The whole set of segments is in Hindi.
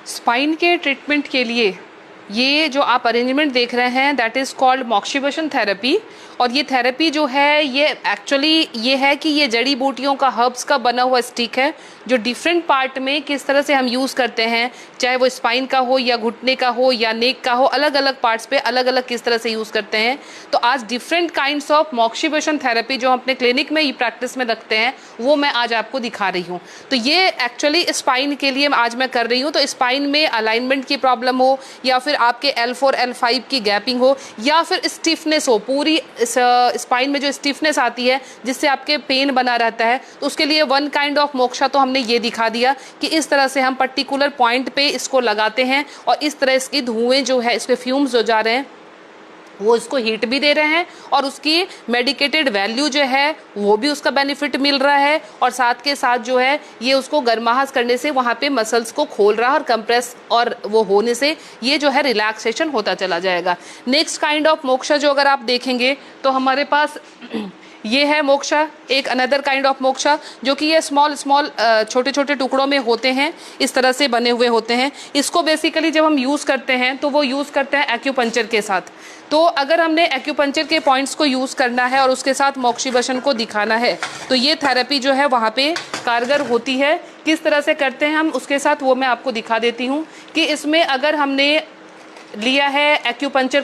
स्पाइन के ट्रीटमेंट के लिए ये जो आप अरेंजमेंट देख रहे हैं दैट इज़ कॉल्ड मॉक्सिबसन थेरेपी। और ये थेरेपी जो है ये एक्चुअली ये है कि ये जड़ी बूटियों का हर्ब्स का बना हुआ स्टिक है जो डिफरेंट पार्ट में किस तरह से हम यूज़ करते हैं, चाहे वो स्पाइन का हो या घुटने का हो या नेक का हो, अलग अलग पार्ट्स पे अलग अलग किस तरह से यूज़ करते हैं। तो आज डिफरेंट काइंड्स ऑफ मॉक्सिबसन थेरेपी जो हम अपने क्लिनिक में प्रैक्टिस में रखते हैं वो मैं आज आपको दिखा रही हूँ। तो ये एक्चुअली स्पाइन के लिए आज मैं कर रही हूँ। तो स्पाइन में अलाइनमेंट की प्रॉब्लम हो या फिर आपके L4 L5 की गैपिंग हो या फिर स्टिफनेस हो, पूरी स्पाइन में जो स्टिफनेस आती है जिससे आपके पेन बना रहता है, तो उसके लिए वन काइंड ऑफ मोक्षा तो हमने ये दिखा दिया कि इस तरह से हम पर्टिकुलर पॉइंट पे इसको लगाते हैं और इस तरह इसकी धुएं जो है, इसके फ्यूम्स जो जा रहे हैं वो इसको हीट भी दे रहे हैं और उसकी मेडिकेटेड वैल्यू जो है वो भी उसका बेनिफिट मिल रहा है और साथ के साथ जो है ये उसको गर्माहट करने से वहाँ पे मसल्स को खोल रहा है और कंप्रेस और वो होने से ये जो है रिलैक्सेशन होता चला जाएगा। नेक्स्ट काइंड ऑफ मोक्षा जो अगर आप देखेंगे तो हमारे पास ये है मोक्षा, एक अनदर काइंड ऑफ मोक्षा जो कि ये स्मॉल छोटे छोटे टुकड़ों में होते हैं, इस तरह से बने हुए होते हैं। इसको बेसिकली जब हम यूज़ करते हैं तो वो यूज़ करते हैं एक्यूपंक्चर के साथ। तो अगर हमने एक्यूपंक्चर के पॉइंट्स को यूज़ करना है और उसके साथ मॉक्सिबसन को दिखाना है तो ये थेरेपी जो है वहाँ पे कारगर होती है। किस तरह से करते हैं हम उसके साथ वो मैं आपको दिखा देती हूँ कि इसमें अगर हमने लिया है एक्यूपंक्चर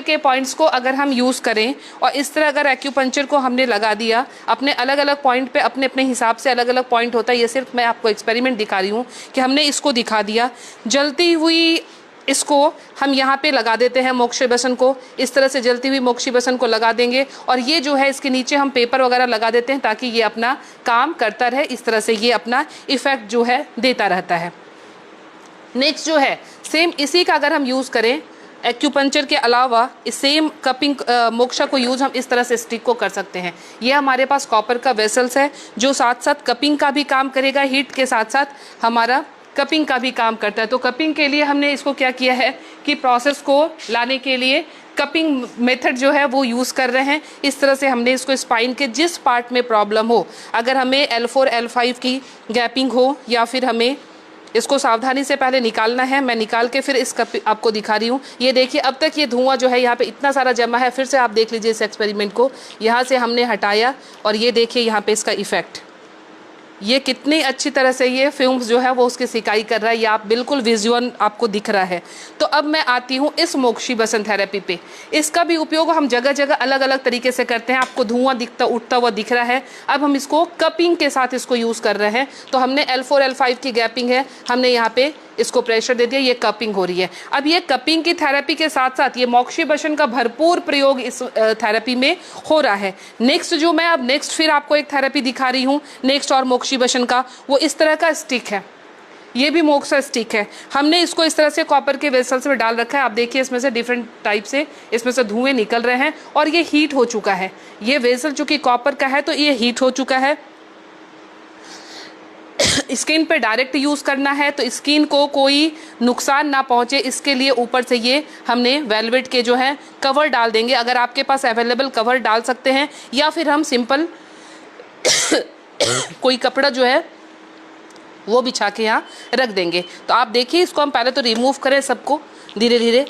के पॉइंट्स को अगर हम यूज़ करें और इस तरह अगर एक्यूपंक्चर को हमने लगा दिया अपने अलग अलग पॉइंट पे, अपने अपने हिसाब से अलग अलग पॉइंट होता है, ये सिर्फ मैं आपको एक्सपेरिमेंट दिखा रही हूँ कि हमने इसको दिखा दिया। जलती हुई इसको हम यहाँ पे लगा देते हैं मॉक्सिबसन को, इस तरह से जलती हुई मॉक्सिबसन को लगा देंगे और ये जो है इसके नीचे हम पेपर वगैरह लगा देते हैं ताकि ये अपना काम करता रहे, इस तरह से ये अपना इफ़ेक्ट जो है देता रहता है। नेक्स्ट जो है सेम इसी का अगर हम यूज़ करें एक्यूपंक्चर के अलावा इस सेम कपिंग मोक्षा को यूज़ हम इस तरह से स्टिक को कर सकते हैं। ये हमारे पास कॉपर का वेसल्स है जो साथ साथ कपिंग का भी काम करेगा, हीट के साथ साथ हमारा कपिंग का भी काम करता है। तो कपिंग के लिए हमने इसको क्या किया है कि प्रोसेस को लाने के लिए कपिंग मेथड जो है वो यूज़ कर रहे हैं। इस तरह से हमने इसको स्पाइन के जिस पार्ट में प्रॉब्लम हो, अगर हमें L4 L5 की गैपिंग हो या फिर हमें इसको सावधानी से पहले निकालना है, मैं निकाल के फिर इस आपको दिखा रही हूँ। ये देखिए अब तक ये धुआं जो है यहाँ पे इतना सारा जमा है। फिर से आप देख लीजिए इस एक्सपेरिमेंट को, यहाँ से हमने हटाया और ये देखिए यहाँ पे इसका इफ़ेक्ट, ये कितनी अच्छी तरह से ये फ्यूम्स जो है वो उसकी सिकाई कर रहा है। ये आप बिल्कुल विजुअल आपको दिख रहा है। तो अब मैं आती हूँ इस मॉक्सिबसन थेरेपी पे। इसका भी उपयोग हम जगह जगह अलग अलग तरीके से करते हैं। आपको धुआं दिखता उठता हुआ दिख रहा है। अब हम इसको कपिंग के साथ इसको यूज़ कर रहे हैं। तो हमने L4 L5 की गैपिंग है, हमने यहाँ पे इसको प्रेशर दे दिया, ये कपिंग हो रही है। अब ये कपिंग की थेरेपी के साथ साथ ये मॉक्सिबसन का भरपूर प्रयोग इस थेरेपी में हो रहा है। नेक्स्ट जो मैं अब फिर आपको एक थेरेपी दिखा रही हूँ नेक्स्ट और मॉक्सिबसन का, वो इस तरह का स्टिक है। ये भी मोक्सा स्टिक है। हमने इसको इस तरह से कॉपर के वेसल्स में डाल रखा है। आप देखिए इसमें से डिफरेंट टाइप से इसमें से धुएं निकल रहे हैं और ये हीट हो चुका है। ये वेसल चूँकि कॉपर का है तो ये हीट हो चुका है। स्किन पे डायरेक्ट यूज़ करना है तो स्किन को कोई नुकसान ना पहुंचे इसके लिए ऊपर से ये हमने वेलवेट के जो है कवर डाल देंगे। अगर आपके पास अवेलेबल कवर डाल सकते हैं या फिर हम सिंपल कोई कपड़ा जो है वो बिछा के यहाँ रख देंगे। तो आप देखिए इसको हम पहले तो रिमूव करें सबको धीरे धीरे।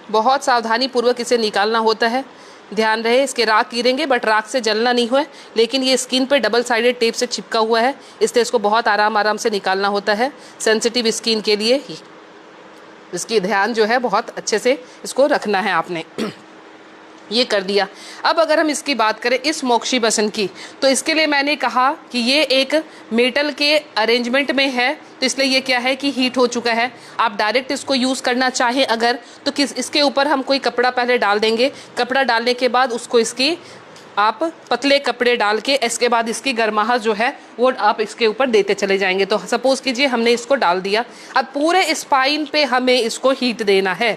बहुत सावधानी पूर्वक इसे निकालना होता है। ध्यान रहे इसके राख गिरेंगे बट राख से जलना नहीं हुआ, लेकिन ये स्किन पे डबल साइडेड टेप से चिपका हुआ है, इसलिए इसको बहुत आराम से निकालना होता है। सेंसिटिव स्किन के लिए ही इसकी ध्यान जो है बहुत अच्छे से इसको रखना है आपने। ये कर दिया। अब अगर हम इसकी बात करें इस मॉक्सिबसन की, तो इसके लिए मैंने कहा कि ये एक मेटल के अरेंजमेंट में है तो इसलिए ये क्या है कि हीट हो चुका है। आप डायरेक्ट इसको यूज़ करना चाहें अगर तो इसके ऊपर हम कोई कपड़ा पहले डाल देंगे। कपड़ा डालने के बाद उसको इसकी आप पतले कपड़े डाल के इसके बाद इसकी गर्माहट जो है वो आप इसके ऊपर देते चले जाएंगे। तो सपोज़ कीजिए हमने इसको डाल दिया। अब पूरे स्पाइन पे हमें इसको हीट देना है।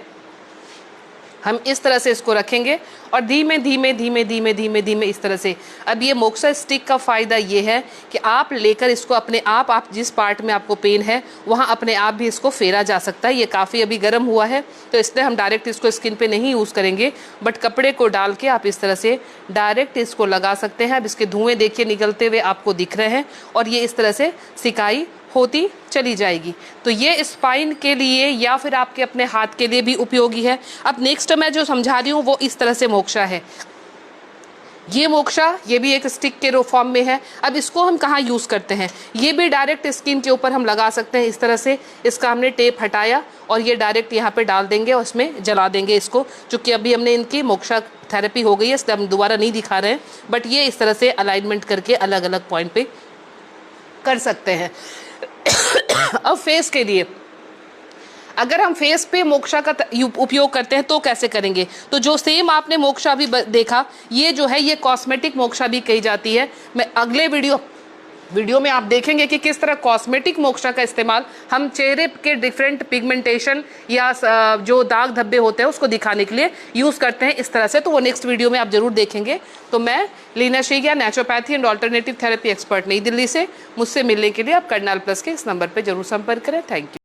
हम इस तरह से इसको रखेंगे और धीमे धीमे धीमे धीमे धीमे धीमे इस तरह से। अब ये मोक्सा स्टिक का फ़ायदा ये है कि आप लेकर इसको अपने आप जिस पार्ट में आपको पेन है वहाँ अपने आप भी इसको फेरा जा सकता है। ये काफ़ी अभी गर्म हुआ है तो इसलिए हम डायरेक्ट इसको स्किन पे नहीं यूज़ करेंगे, बट कपड़े को डाल के आप इस तरह से डायरेक्ट इसको लगा सकते हैं। अब इसके धुएँ देखिए निकलते हुए आपको दिख रहे हैं और ये इस तरह से सिकाई होती चली जाएगी। तो ये स्पाइन के लिए या फिर आपके अपने हाथ के लिए भी उपयोगी है। अब नेक्स्ट मैं जो समझा रही हूँ वो इस तरह से मोक्सा है। ये मोक्सा ये भी एक स्टिक के फॉर्म में है। अब इसको हम कहाँ यूज़ करते हैं, ये भी डायरेक्ट स्किन के ऊपर हम लगा सकते हैं। इस तरह से इसका हमने टेप हटाया और ये डायरेक्ट यहाँ पे डाल देंगे और उसमें जला देंगे इसको। चूँकि अभी हमने इनकी मोक्सा थेरेपी हो गई है इसलिए हम दोबारा नहीं दिखा रहे हैं, बट ये इस तरह से अलाइनमेंट करके अलग अलग पॉइंट पे कर सकते हैं। अब फेस के लिए अगर हम फेस पे मोक्सा का उपयोग करते हैं तो कैसे करेंगे, तो जो सेम आपने मोक्सा भी देखा ये जो है ये कॉस्मेटिक मोक्सा भी कही जाती है। मैं अगले वीडियो में आप देखेंगे कि किस तरह कॉस्मेटिक मोक्सा का इस्तेमाल हम चेहरे के डिफरेंट पिगमेंटेशन या जो दाग धब्बे होते हैं उसको दिखाने के लिए यूज़ करते हैं इस तरह से। तो वो नेक्स्ट वीडियो में आप जरूर देखेंगे। तो मैं Leena Shegiya, naturopathy and alternative therapy expert, नई दिल्ली से। मुझसे मिलने के लिए आप करनाल प्लस के इस नंबर पर जरूर संपर्क करें। Thank you.